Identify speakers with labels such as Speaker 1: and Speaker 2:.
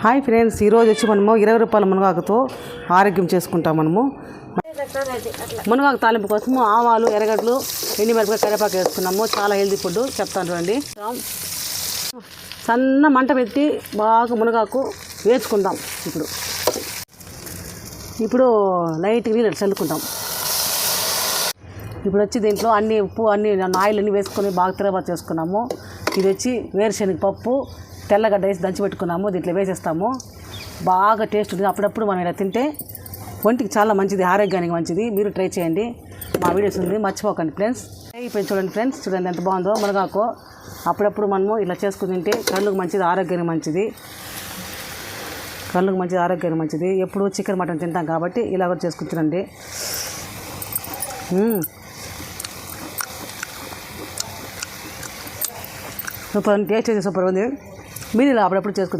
Speaker 1: Hi friends, ఈరోజు వచ్చి మనము 20 రూపాయల మునగాకుతో ఆరోగ్యం చేసుకుంటాం. మునగాకు తాలింపు కోసము ఆవాలు, ఎర్రగడ్డలు, ఎండుమిరపకాయ, కరివేపాకు వేసుకున్నాము. చాలా హెల్తీ ఫుడ్ చెప్తాను చూడండి. సన్న మంట పెట్టి బాగా మునగాకు వేసుకుందాం. ఇప్పుడు లైట్గా నీళ్ళు చల్లుకుంటాం. ఇప్పుడు వచ్చి దీంట్లో అన్ని ఉప్పు ఆయిల్ అన్నీ వేసుకొని బాగా తిరగబాటు చేసుకున్నాము. ఇది వచ్చి వేరుశనగ పప్పు, తెల్లగడ్డ వేసి దంచి పెట్టుకున్నాము. దీంట్లో వేసేస్తాము. బాగా టేస్ట్ ఉంటుంది. అప్పుడప్పుడు మనం ఇలా తింటే ఒంటికి చాలా మంచిది, ఆరోగ్యానికి మంచిది. మీరు ట్రై చేయండి. మా వీడియోస్ ఉంది, మర్చిపోకండి ఫ్రెండ్స్. ఇప్పుడు చూడండి ఫ్రెండ్స్, చూడండి ఎంత బాగుందో మునగాకు. అప్పుడప్పుడు మనము ఇలా చేసుకుని తింటే కళ్ళకు మంచిది, ఆరోగ్యానికి మంచిది. ఆరోగ్యానికి మంచిది. ఎప్పుడు చికెన్ మటన్ తింటాం కాబట్టి ఇలా కూడా చేసుకుని తినండి. సూపర్ టేస్ట్ అయితే సూపర్ ఉంది. మీరు ఇలా అప్పుడప్పుడు చేసుకుని